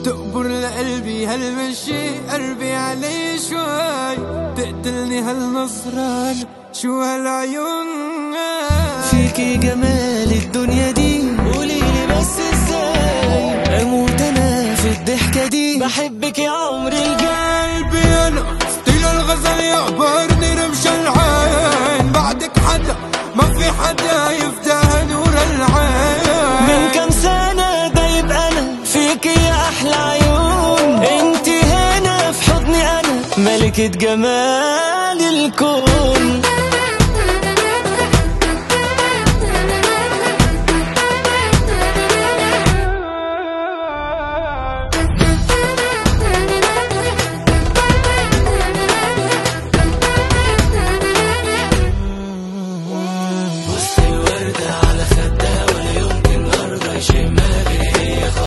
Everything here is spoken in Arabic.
تقبر لقلبي هالمشي، قلبي علي شوي تقتلني هالنظرة، شو هالعيون. فيكي جمال الدنيا دي، قوليلي بس ازاي اموت انا في الضحكة دي، بحبك يا عمري قلبي انا ستيل الغزل يعبرني رمش العين، بعدك حدا ما في حدا يفدى نور العين. من كم سنة دايب انا فيكي يا احلى عيون، انتي هنا في حضني انا ملكة جمال الكون.